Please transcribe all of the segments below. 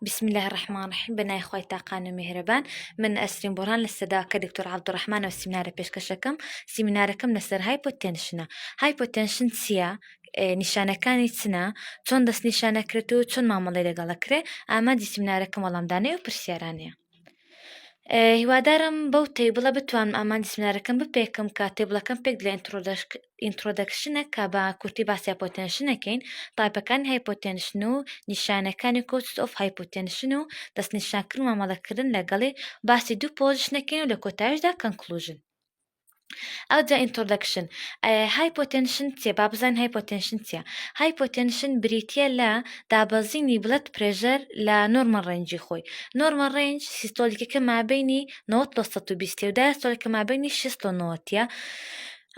بسم الله الرحمن الرحیم بەنای خۆی تاقان و میهرەبان من ئەسرین بۆران لە سەداکە دکتۆر عەبدوڕەحمانەوە سیمینارە پێشکەشەکەم سیمینارەکەم لەسەر هایپۆتێنشنە. هایپۆتێنشن چییە؟ نیشانەکانی چنە؟ چۆن دەست نیشانەکرێت و چۆن مامەڵەی لەگەڵەکرێ؟ ئامادەی سیمینارەکەم وەڵامدانەی و پرسیارانەیە. هیوادارم بەو تێبڵە بتوانم ئامادەی سیمینارەکەم بپێکم کە تێبڵەکەم پێک لە ئینترۆدەکشنە کە بە کورتی باسی هایپۆتێنشنەکەین، تایپەکانی هایپۆتێنشن و نیشانەکانی کۆچ ئۆف هایپۆتێنشن و دەست نیشانکردن و مامەڵەکردن لەگەڵی باسی دوو پۆزیشنەکەین و لە کۆتاییشدا کەنکلوژن. ئەوجا ئینترۆدەکشن هایپۆتێنشن چیە؟ با بزانین هایپۆتێنشن چیە؟ هایپۆتێنشن بریتیە لە دابەزینی بڵەت پرێژەر لە نۆرمەل ڕێنجی خۆی. نۆرمەل ڕێنج سیستۆلیکەکە مابینی 90 تا 120 و دایەستۆلیکە مابینی 60 تا 90.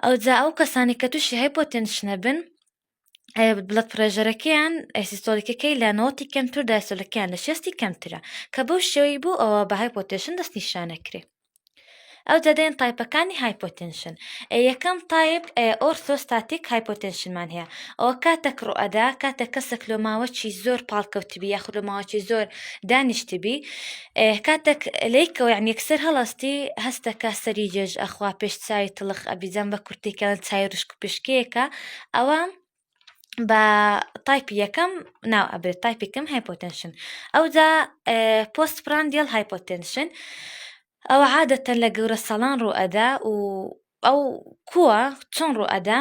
ئەوجا ئەو کەسانی کە تووشی هایپۆتێنشنە بن بڵەت پرێژەرەکەیان سیستۆلیکەکەی لە 90 کەمتر دایەستۆلیکەیان لە 60 کەمترە کە بەو شێوەی بوو ئەوە بە هایپۆتێنشن دەست نیشانەکرێ. ئەو دەدەین تایپەکانی هایپۆتێنشن. یەکەم تایپ ئۆرثۆستاتیک هایپۆتێنشنمان هەیە. ئەوە کاتێک ڕوئەدا کاتێک کەسێک لە ماوەکی زۆر پاڵکەوتبی یاخود لە ماوەکی زۆر دانیشتبی کاتێک لەیکەوە یعنی یەکسەر هەڵاستی هەستەکە سەری جێژ ئەخوا پێش چاوی تڵخ ئەبیجان بە کورتێکیان چای ڕشک و پشکەیەکە ئەوە بە تایپی یەکەم ناو ئەبرێت تایپی کەم هایپۆتێنشن. ئەوجا پۆست پرانډیال هایپۆتێنشن ئەوە عادەتەن لە گەورە سەڵان ڕوئەدا و ئەو کووە چۆن ڕوئەدا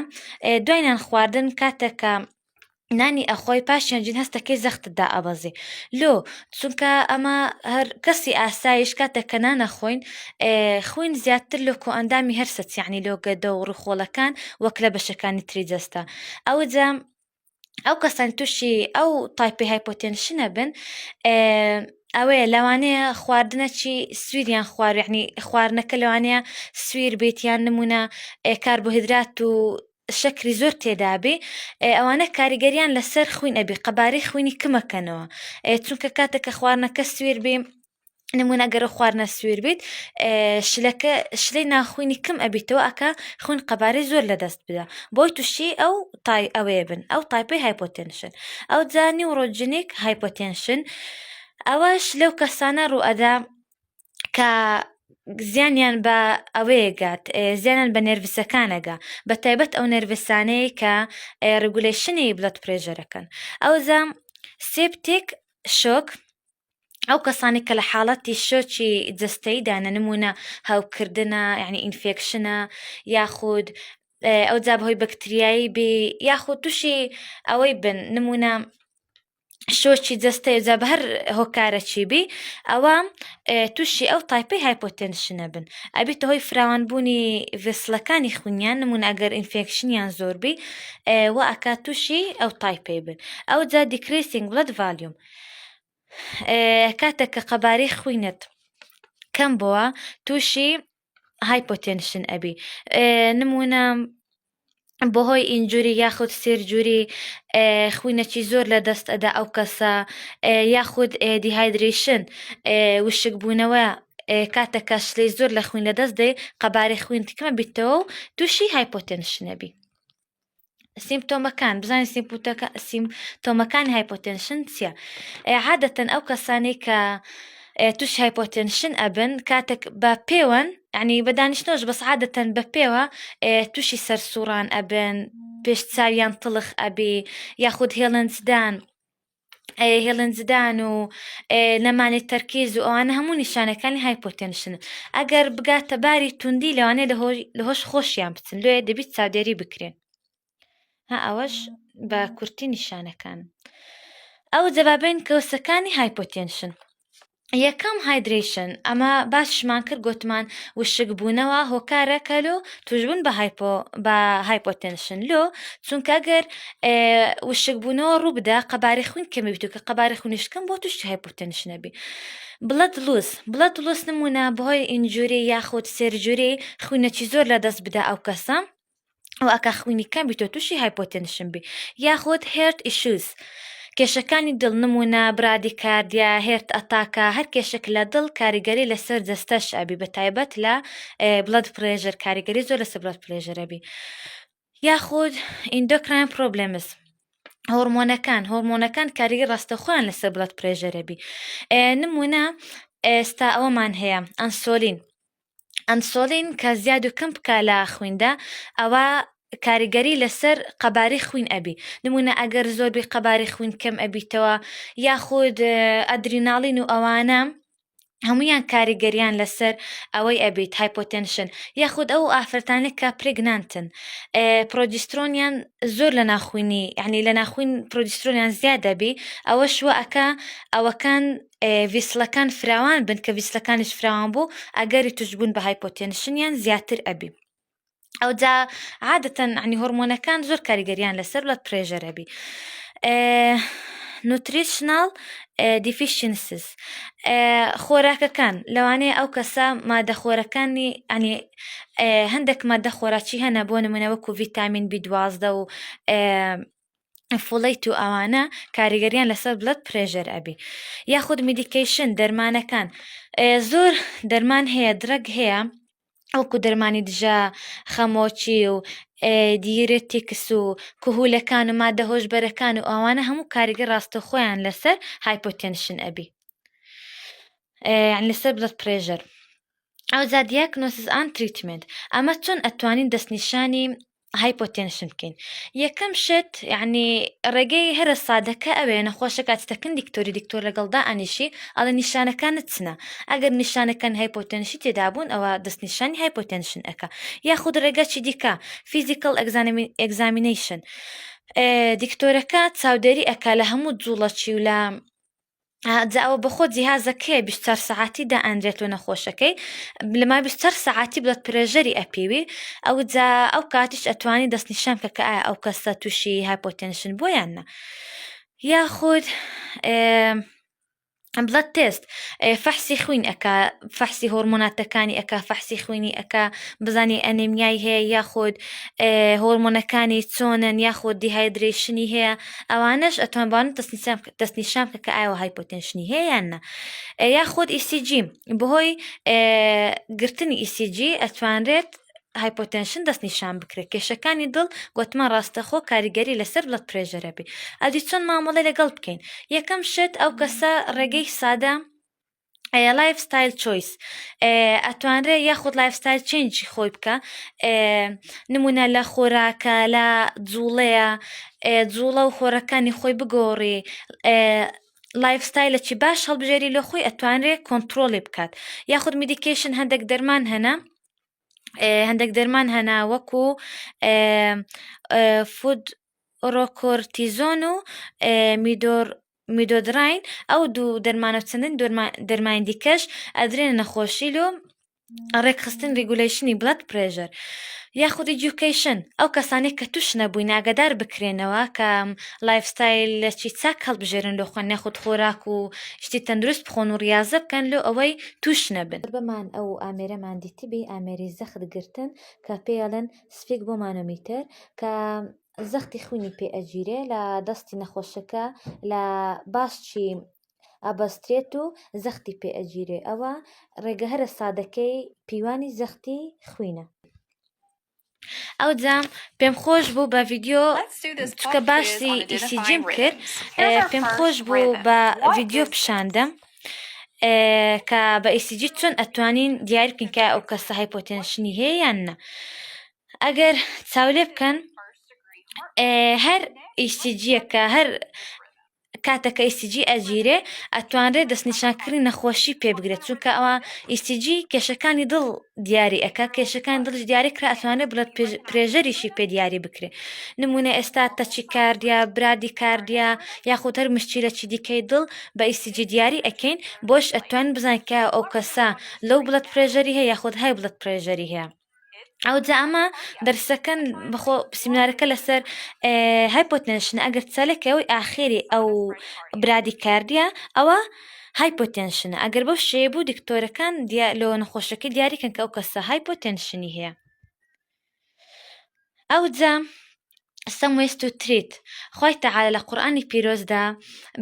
دوایان خواردن کاتێکە نانی ئەخۆی پاشیان جین هەستەکەی زەختتدا ئەبەزی لۆ چونکە ئەمە هەر کەسی ئاسایش کاتێککە نانەخۆین خوین زیاتر لە کۆ ئەندامی هەرسەت یعنی لۆ گەدە و ڕوخۆڵەکان وەک لە بەشەکانی تری جەستە. ئەوجا ئەو کەسان تووشی ئەو تایپی هایپۆتێنشنە بن ئەوەیە لەوانەیە خواردنەکی سویریان یعنی خواردنەکە لەوانەیە سویر بێتیان نمونە کاربۆهیدرات و شەکری زۆر تێدابێ ئەوانە کاریگەریان لەسەر خوین ئەبی قەبارەی خوینی کمەکەنەوە چونکە کاتێکە خواردنەکە سویر بێ نمونە گەرە خواردنە سویر بیت شلەی ناخوینی کم ئەبیتەوە ئەکە خوین قەبارەی زۆر لەدەست بدە بۆی تووشی ئەو ئەوەیە بن ئەو تایپی هایپۆتێنشن. ئەو جا نیورۆجینیک هایپۆتێنشن ئەوەش لەو کەسانە ڕوئەدا کە زیانیان بە ئەوەیەگات زیانیان بە نێرڤسەکانەگا بە تایبەت ئەو نێرڤسانەیە کە ڕگولێشنی بڵەت پرێژەرەکەن. ئەوجا سێپتیک شۆک ئەو کەسانی کە لە حاڵەتی شۆکی جەستەییدانە نمونە هەوکردنە یعنی ئینفێکشنە یاخود ئەو جا بەهۆی بەکتریایی بێ یاخود تووشی ئەوەی بن نمونە شۆکی جەستەی جا بە هەر هۆکارەکی بی ئەوە تووشی ئەو تایپی هایپۆتێنشنە بن ئەبێتە هۆی فراوانبوونی ڤێسڵەکانی خوینیان نمونە ئەگەر ئینفێکشنیان زۆر بی و ئەکا تووشی ئەو تایپی بن. ئەو جا دیکریسینگ بڵەد ڤالیوم کاتێک کە قەبارەی خوینت کەم بووە تووشی هایپۆتێنشن ئەبی نمونە بەهۆی ئینجوری یاخود سێرجووری خوینەکی زۆر لە دەست ئەدا ئەو کەسە یاخود دیهایدریشن وشک بوونەوە کاتێکە شلەی زۆر لە خوین لە دەست دێ قەبارەی خوین تکمە بیتەوە و تووشی هایپۆتێنشنەبی. سیمپتۆمەکان بزانین سیمپتۆمەکانی هایپۆتێنشن چییە؟ عادەتەن ئەو کەسانی کە توش هایپۆتێنشن ئەبن کاتێک بە پێوەن ینی بە دانیشتنەوەش بەس عادەتەن بە پێوە تووشی سەرسوڕان ئەبن پێش چاویان تڵخ ئەبێ یاخود هێڵنجدان و نەمانی تەرکیز و ئەوانە هەموو نیشانەکانی هایپۆتێنشن. ئەگەر بگاتە باری توندی لەوانەیە لە هۆش خۆشیان بچن لێ دەبیت چاودێری بکرێن. ئەوەش بە کورتی نیشانەکان. ئەو جەوابین کەوسەکانی هایپۆتێنشن. یەکەم هایدریشن ئەمە باشمان کرد گوتمان وشک بوونەوە هۆکارە کەلۆ توشبوون بە هایپۆتێنشن لۆ چونکە ئەگەر وشک بوونەوە ڕوو بدە قەبارەی خوین کەمی بیت و کە قەبارەی خوینشکەم بۆ تووشی هایپۆتێنشنەبی. بڵەت لوس نمونە بەهۆی ئینجوری یاخود سێرجووری خوینەکی زۆر لە دەست بدە ئەو کەسە و ئەکە خوینی کەم بیتۆ تووشی هایپۆتێنشن بی. یاخود هێرت ئیشوز کێشەکانی دڵ نمونە برادیکاردیا هێرت ئەتاکە هەر کێشێک لە دڵ کاریگەری لەسەر جەستەش ئەبی بە تایبەت لە بڵەد پرێژەر کاریگەری زۆر لەسەر بڵەد پرێژەرەبی. یاخود ئیندۆکراین پرۆبلێمز هۆرمۆنەکان کاریگەری ڕاستەوخۆیان لەسەر بڵەد پرێژەرە بی. نمونە ئێستا ئەوەمان هەیە ئەنسۆلین کە زیاد و کەم بکە لە خویندا ئەوە کاریگەری لەسەر قەباری خوین ئەبی. نمونە ئەگەر زۆربەی قەباری خوین کەم ئەبیتەوە یاخود ئەدریناڵین و ئەوانە هەمویان کاریگەریان لەسەر ئەوەی ئەبیت هایپۆتێنشن یاخود ئەو ئافرەتانێک کە پرێگنانتن پرۆجسترۆنیان زۆر لە ناخوینی یعنی لە ناخوین پرۆجسترۆنیان زیاد دەبی ئەوە شوە ئەکا ئەوەکان ڤیسلەکان فراوان بن کە ڤیسلەکانش فراوان بوو ئەگەری توش بوون بە هایپۆتێنشنیان زیاتر ئەبی. ئەوجا عادەتەن عنی هۆرمۆنەکان زۆر کاریگەریان لەسەر بڵەد پرێژەر ئەبی. نوتریشنال دیفیشنسز خۆراکەکان لەوانەیە ئەو کەسە مادە خۆرەکانی ئەنی هەندێک مادە خۆراکی هەنە بۆ نمونە وەکو ڤیتامین B12 و فۆڵەیت و ئەوانە کاریگەریان لەسەر بڵەد پرێژەر ئەبی. یاخود میدیکیشن دەرمانەکان زۆر دەرمان هەیە درەگ هەیە ئەوکو دەرمانی دژە خەمۆکی و دیرێتیکس و کهولەکان و مادە هۆشبەرەکان و ئەوانە هەموو کاریگەر ڕاستەخۆیان لەسەر هایپۆتێنشن ئەبی لەسەر بڵەد پرێژەر. ئەوجا دیاگنۆسیس ئان تریتمنت ئەمە چۆن ئەتوانین دەستنیشانی هایپۆتێنشن بکەین. یەکەم شت یعنی ڕێگەی هەرە سادەکە ئەوێ نەخۆشە کاتتەکەن دکتۆر لەگەڵدا ئەنیشی ئەڵە نیشانەکانت چنە ئەگەر نیشانەکان هایپۆتێنشی تێدابوون ئەوە دەستنیشانی هایپۆتێنشن ئەکە. یاخود ڕێگەچی دیکە فیزیکەل ئەگزامینیشن دکتۆرەکە چاودێری ئەکا لە هەموو جوڵەچی و لە ئەوە بەخۆ جیهازەکەی 24 سەعاتی دائەنرێت و نەخۆشەکەی لەما 24 سەعاتی بڵەد پرێژەری ئەپیوی ئەو کاتیش ئەتوانی دەستنیشان کە ئایا ئەو کەسە تووشی هایپۆتێنشن بۆیاننا. یاخود بڵەد تێست فەحسی خوین ئەکا فەحسی هۆرمۆناتەکانی ئەکا فەحسی خوینی ئەکا بزانی ئەنێمیای هەیە یاخود هۆرمۆنەکانی چۆنن یاخود دیهایدرێشنی هەیە ئەوانش ئەتوانبان دەستنیشان کە ئایا هایپۆتێنشنی هەیە یاننا. یاخود ECG بەهۆی گرتنی ECG ئەتوانرێت هایپۆتێنشن دەستنیشان بکرێت. کێشەکانی دڵ گوتمان ڕاستەخۆ کاریگەری لەسەر بڵەد پرێژەرە بێ. ئەدی چۆن مامەڵەی لەگەڵ بکەین. یەکەم شت ئەو کەسە ڕێگەی سادە لایف ستایل چۆیس ئەتوانرێت یاخود لایف ستایل چێنجی خۆی بکە نمونە لە خۆراکە لە جوڵەیە جوڵە و خۆرەکانی خۆی بگۆڕی لایف ستایلەکی باش هەڵبژێری لە خۆی ئەتوانرێت کۆنتترۆلی بکات. یاخود میدیکیشن هەندێک دەرمان هەنا وەکو فود ڕۆکۆرتیزۆن و میدۆدراین ئەو دوو دەرمانە چەندین دەرمانی دیکەش ئەدرێنە نەخۆشی و ڕێکخستن ریگولیشنی بڵەد پرێژەر. یاخود ئیدیوکیشن ئەو کەسانێک کە توش نەبووی ناگەدار بکرێنەوە کە لایف ستایل لە چی چاک هەڵبژێرن لە خوێن یاخود خۆراک و شتی تەندروست بخۆن و ریاضە بکەن لۆ ئەوەی توش نەبن. بەمان ئەو ئامێرەمان دیتیبی ئامێری زەختگرتن کە پێڵێن سپیک بۆ مانۆمیتر کە زەختی خوینی پێ ئەگیرێ لە دەستی نەخۆشەکە لە باشی ئابەسترێت و زەختی پێ ئەگیرێ ئەوە ڕێگە هەرە سادەکەی پیوانی زەختی خوینە. ئەوجا پێم خۆش بوو بە ڤیددیۆ چکە باسی ECGم کرد پێم خۆش بوو بە ڤیددیۆ پیشاندەم کە بە ECG چۆن ئەتوانین دیاری بکەین کە ئەو کەسە هایپۆتێنشنی هەیە یاننا. ئەگەر چاولێ بکەن هەر ECGەکە هەر کاتەکە ECG ئەگیرێ ئەتوانرێت دەستنیشانکردنی نەخۆشی پێ بگرێت چونکە ئەوە ECG کێشەکانی دڵ دیاری ئەکا کێشەکانی دڵش دیاری کرا ئەتوانێت بڵەد پرێژەریشی پێ دیاری بکرێ. نمونە ئێستا تەچی کاردیا برادی کاردیا یاخود هەر مشکلەکی دیکەی دڵ بە ECG دیاری ئەکەین بۆش ئەتوانین بزانین کە ئەو کەسە لەو بڵەد پرێژەری هەیە یاخود های بڵەد پرێژەری هەیە. ئەوجا ئەمە دەرسەکەن بەخۆ سیمینارەکە لەسەر هایپۆتێنشن ئەگەر چالێکە ئەوەی ئاخێری ئەو برادی کاردیا ئەوە هایپۆتێنشنە ئەگەر بەو شێ بوو دکتۆرەکان لۆ نەخۆشەکەی دیاریکەن کە ئەو کەسە هایپۆتێنشنی هەیە. ئەوجا some ways to treat خوای تەعالە لە قورئانی پیرۆزدا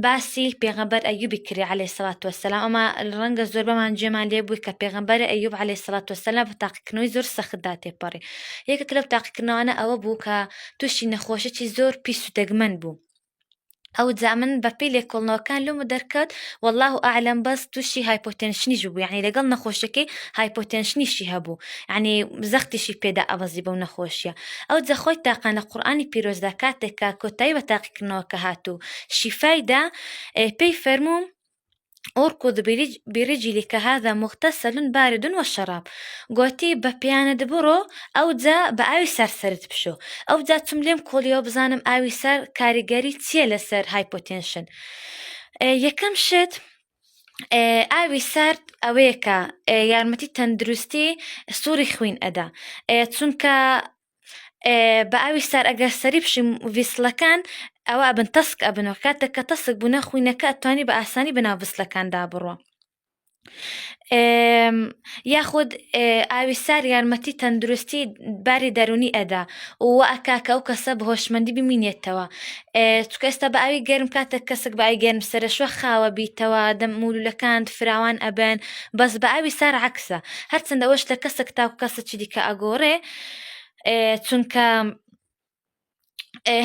باسی پێغەمبەر ئەیوبی کردی عەلەیهی سەڵات وەسەلام ئەمە ڕەنگە زۆر بەمان گوێمان لێ بووی کە پێغەمبەر ئەیوب عەلەیهی سەڵات وەسەلام بە تاقیکردنەوەی زۆر سەختدا تێپەڕی. یەکێک لەو تاقیکردنەوانە ئەوە بوو کە تووشی نەخۆشێکی زۆر پیس و دەگمەن بوو ئەو جا من بە پێی لێکۆڵنەوەکان لەمە دەرکەوت والله ئاعلم بەس تووشی هایپۆتێنشنیش بوو، یعنی لەگەڵ نەخۆشەکەی هایپۆتێنشنیشی هەبوو، یعنی زەختیشی پێدا ئەوەزی بەو نەخۆشیە. ئەو جا خۆی تاقان لە قورئانی پیرۆزدا کاتێکا کۆتایی بە تاقیکردنەوەکە هاتوو شیفایدا پێی فەرموو أركض برجلك هذا مغتسل بارد وشراب قوتي ببيانة برو أو جا بآوي سر سرت بشو أو جا تمليم كل يوم بزانم آوي سر كاريجاري تيلا سر هايبوتنشن يكم شت ئاوی سارد ئەوەیەکە یارمەتی تەندروستی سووری خوین ئەدا چونکە بە ئاوی سار ئەگەر سەری بشیم ڤیسڵەکان ئەوە ئەبن تەسک ئەبنەوە کاتێک کە تەسک بوونە خوینەکە ئەتوانی بە ئاسانی بەناو ڤیسڵەکاندا بڕوە. یاخود ئاوی سار یارمەتی تەندروستی باری دەرونی ئەدا و ئەکاکە ئەو کەسە بە هۆشمەندی بمینێتەوە چونکە ئێستا بە ئاوی گەرم کاتێک کەسێک بە ئاوی گەرم سەرەشوە خاوە بیتەوە دەمولولەکان فراوان ئەبن بەس بە ئاوی سار عەکسە هەرچەندە ئەوەش لە کەسێک تاکو کەسێکی دیکە ئەگۆڕێ چونکە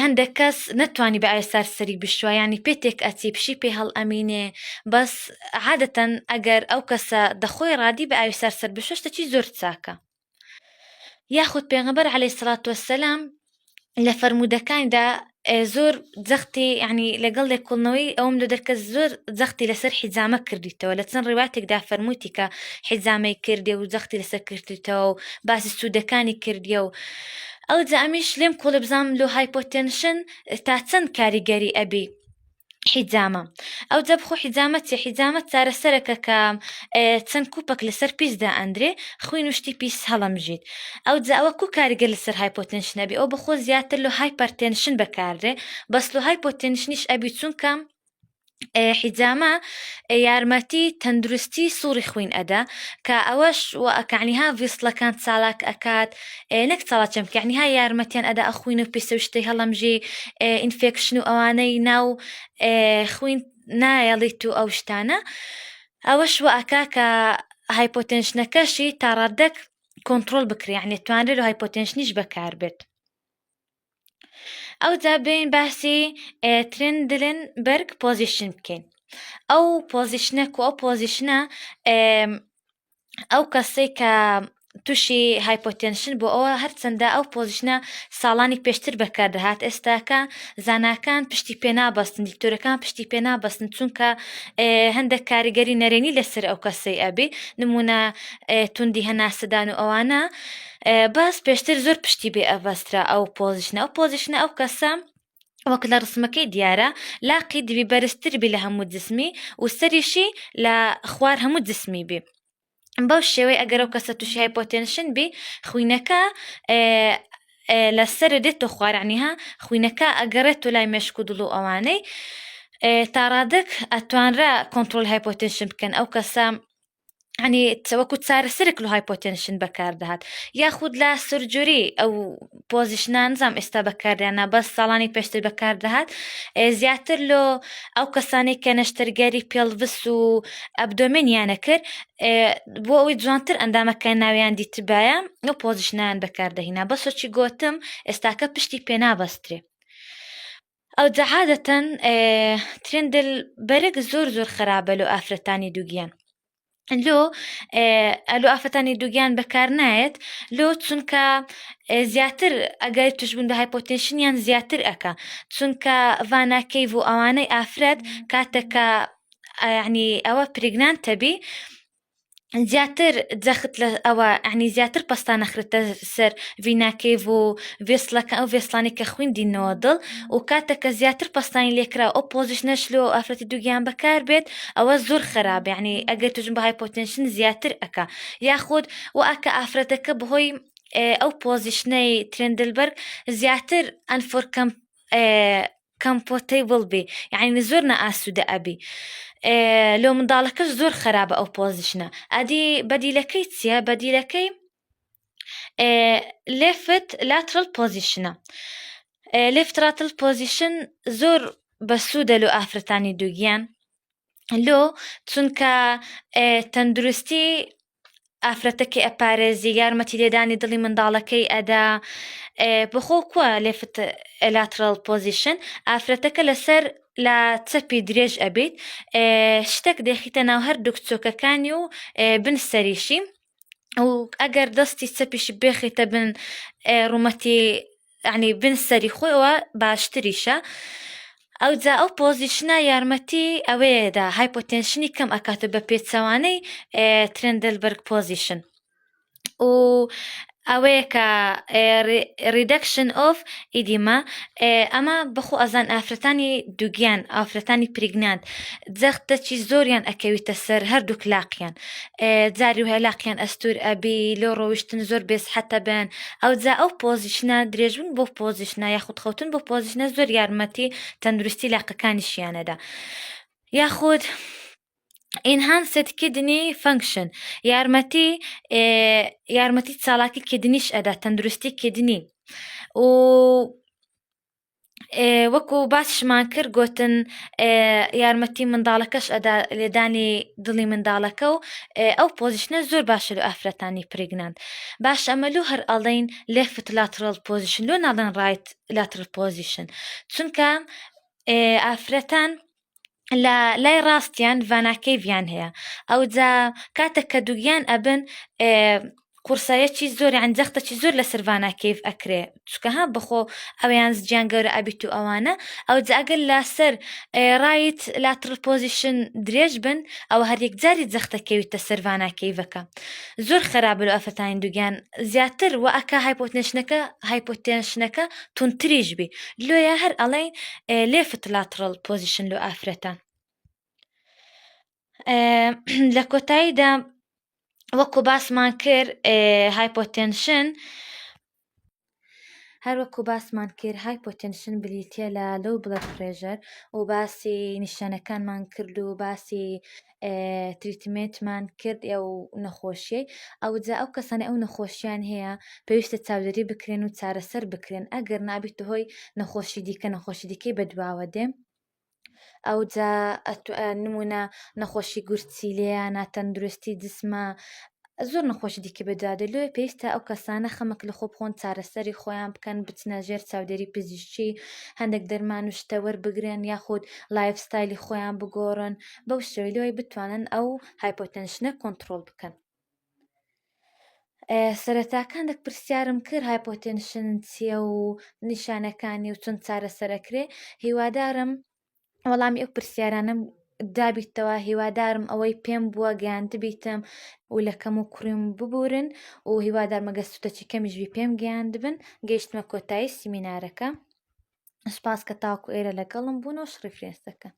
هەندێک کەس نەتوانی بە ئاوی سار سەری بشوە ینی پێتێک ئەچی پشی پێ هەڵ ئەمینێ بەس عادەتەن ئەگەر ئەو کەسە دەخۆی ڕادی بە ئاوی سار سەر بشوە شتێکی زۆر چاکە. یاخود پێغەمبەر عەلەیهی سەڵات وەسەلام لە فەرموودەکانیدا زۆر جەختی ینی لەگەڵ لێکۆڵنەوەی ئەوم لە دەرکە زۆر جەختی لەسەر حیجامە کردیتەوە لە چەند ڕێواتێکدا فەرموویتی کە حیجامەی کردێ و جەختی لەسەر کردیتەوە و باسی سوودەکانی کردیە و ئەو جا ئەمیش لێم کۆڵێ بزانم لۆ هایپۆتێنشن تا چەند کاریگەری ئەبی حیجامە ئەو جا بخۆ حیجامە چێ حیجامە چارەسەرەکە کە چەند کوپەک لەسەر پیسدا ئەندرێ خوین وشتی پیس هەڵەمژیت ئەو جا ئەوە کو کاریگەر لەسەر هایپۆتێنشن ئەبی ئەو بەخۆ زیاتر لۆ هایپەرتێنشن بەکاردێ بەس لۆ هایپۆتێنشنیش ئەبی چونکە حیجامە یارمەتی تەندروستی سووری خوین ئەدا کە ئەوەش ئەکانیها ڤیسڵەکان چالاک ئەکات نەک چاڵا چەمکەعنیها یارمەتیان ئەدا ئەخوین و پێسە شتەی هەڵەمژێ ئینفێکشن و ئەوانەی ناو خوین نایەڵیت و ئەو شتانە ئەوەش ئەکا کە هایپۆتێنشنەکەشی تا ڕادەک کۆنتڕۆل بکرێ یعنی توانرێت هایپۆتێنشنیش بەکار بێت. ئەو جا بین باسی ترێندلنبەرگ پۆزیشن بکەین ئەو پۆزیشنە و ئەو پۆزیشنە ئەو کەسەی کە تووشی هایپۆتێنشن بۆ ئەوە هەرچەندە ئەو پۆزیشنە ساڵانی پێشتر بەکاردەهات ئێستاکە زاناکان پشتی پێ نابەستن دیکتۆرەکان پشتی پێ نابەستن چونکە هەندێک کاریگەری نەرێنی لەسەر ئەو کەسەی ئەبێ نمونە توندی هەناسەدان و ئەوانە باس پێشتر زۆر پشتی بێ ئەڤەسترا ئەو پۆزیشنە ئەو کەسە وەک لە ڕسمەکەی دیارە لاقی دبی بەرزتر بی لە هەموو جسمی و سەریشی لە خوار هەموو جسمی بێ بەو شێوەی ئەگەر ئەو کەسە تووشی هایپۆتێنشن بی خوینەکە لەسەر دێتۆ خوارعنیها خوینەکە ئەگەڕێت و لای مێشک و دڵ و ئەوانەی تا ڕادەک ئەتوانرا کۆنتڕۆل هایپۆتێنشن بکەن ئەو کەسە ینی وەکو چارەسەرێک لە هایپۆتێنشن بەکاردەهات یاخود لە سورجۆری ئەو پۆزیشنان نزانم ئێستا بەکاردیانە بەس ساڵانی پێشتر بەکاردەهات زیاتر لۆ ئەو کەسانەی کە نەشتەرگەری پێڵڤس و ئەبدۆمێنیانە کرد بۆ ئەوەی جوانتر ئەندامەکان ناویان دیتبایە ئەو پۆزیشنیان بەکاردەهێنا بەسۆکی گۆتم ئێستاکە پشتی پێ نابەسترێ. ئەو جا عادەتەن ترێندلبەرگ زۆر خراپە لۆ ئافرەتانی دووگیان لۆ ئافرەتانی دووگیان بەکار نایەت لۆ چونکە زیاتر ئەگەر توش بوون بە هایپۆتێنشنیان زیاتر ئەکا چونکە ڤاناکەیڤ و ئەوانەی ئافرەت کاتێکە ینی ئەوە پرێگنانتە بی زیاتر جەخت لە ئەوە عنی زیاتر پەستان نەخرێتە سەر ڤیناکەیڤ و ڤێسڵەکە ئەو ڤێسڵانی کە خوێندینەوە دڵ و کاتێکە زیاتر پەستانی لێکرا ئەو پۆزیشنەش لۆ ئافرەتی دووگیان بەکار بێت ئەوە زۆر خراپە ینی ئەگەر توژن بە هایپۆتێنشن زیاتر ئەکا یاخود و ئەکە ئافرەتەکە بەهۆی ئەو پۆزیشنەی ترێندلبەرگ زیاتر ئەنفۆرکەم کەمپۆتەیبڵ بێ یعنی زۆر نەئاسوودە ئەبی لۆ منداڵەکەش زۆر خراپە ئەو پۆزیشنە ئەدی بەدیلەکەی چییە بەدیلەکەی لێفت لاترال پۆزیشنە لێفت لاترال پۆزیشن زۆر بەسوودە لۆ ئافرەتانی دووگیان لۆ چونکە تەندروستی ئافرەتەکەی ئەپارێزی یارمەتی لێدانی دڵی منداڵەکەی ئەدا بخۆ کووە لێفت لاترال پۆزیشن ئافرەتەکە لەسەر لە چەپی درێژ ئەبێت شتێک دەخیتە ناو هەردوو کچۆکەکانی و بنسەریشی و ئەگەر دەستی چەپیش بێخیتە بن ڕوومەتی ینی بنسەری خۆیەوە باشتریشە. ئەو جا ئەو پۆزیشنە یارمەتی ئەوەیەدا هایپۆتێنشنی کەم ئەکاتە بە پێچەوانەی ترندلبرگ پۆزیشن و ئەوەیە کە ریدەکشن ئۆف ئیدیما ئەمە بەخۆ ئەزان ئافرەتانی دووگیان ئافرەتانی پریگنانت جەختەکی زۆریان ئەکەویتە سەر هەردووک لاقیان جاری وهەیە لاقیان ئەستور ئەبی لۆ ڕۆیشتن زۆر بێسحەتە بن ئەو جا ئەو پۆزیشنە درێژبوون بۆ پۆزیشنە یاخود خەوتن بۆ پۆزیشنە زۆر یارمەتی تەندروستی لاقەکانیشیانەدا یاخود Enhanced kidney function یارمەتی چالاکی کدنیش ئەدا تەندروستی کدنی و وەکو باسشمان کرد گوتن یارمەتی منداڵەکەش ئەدا لێدانی دڵی منداڵەکە و ئەو پۆزیشنە زۆر باشە لە ئافرەتانی پرێگنانت باش ئەمەلو هەر ئەڵێن لێفت لاترال پۆزیشن لۆ ناڵێن ڕایت لاترال پۆزیشن چونکە ئافرەتان لە لای ڕاستیان ڤاناکەیڤیان هەیە ئەو جا کاتێک کە دووگیان ئەبن قورسایەکی زۆر ئەنجەختەکی زۆر لە سەرڤاناکەیڤ ئەکرێ چکە ها بخۆ ئەویان زجیان گەورە ئەبیت و ئەوانە ئەو جا ئەگەر لەسەر ڕایت لاترال پۆزیشن درێژ بن ئەو هەریەک جاری جەختەکەویتە سەرڤاناکەیڤەکە زۆر خراپە لە ئافرەتانی دووگیان زیاتر و ئەکا هایپۆتێنشنەکە تونتریش بی لۆیە هەر ئەڵێن لێفت لاترال پۆزیشن لە ئافرەتان لە کۆتاییدا وەکو باسمان کرد هایپۆتێنشن هەروەکو باسمان کرد هایپۆتێنشن بریتە لە لۆ بڵەد پرێژەر و باسی نیشانەکانمان کرد و باسی تریتمێنتمان کرد ئەو نەخۆشیەی ئەو جا ئەو کەسانە ئەو نەخۆشیان هەیە پێویستە چاودێری بکرێن و چارەسەر بکرێن ئەگەر نابێت هۆی نەخۆشی دیکە نەخۆشی دیکەی بەدواوە دێ ئەو جا نمونە نەخۆشی گورچیلەیە ناتەندروستی جسمە زۆر نەخۆشی دیکە بەدوادە لێ پێویستە ئەو کەسانە خەمەک لە خۆ بخۆن چارەسەری خۆیان بکەن بچنە ژێر چاودێری پزیشکی هەندێک دەرمان و شتە وەربگرن یاخود لایف ستایلی خۆیان بگۆڕن بەو شێوەیە لێوەی بتوانن ئەو هایپۆتێنشنە کۆنتڕۆڵ بکەن سەرەتاکان پرسیارم کرد هایپۆتێنشن چییە و نیشانەکانی و چۆن چارەسەرەکرێ هیوادارم وەڵامی ئەو پرسیارانم دابیتەوە هیوادارم ئەوەی پێم بووە گەیاندبیتم و لە کەم و کوڕیم ببورن و هیوادار مەگەستوتەچی کەمیژوی پێم گەیاندبن گەیشتمە کۆتایی سیمینارەکە سپاس کە تاوەکو ئێرە لەگەڵم بوونەوە شڕیفرێنسەکە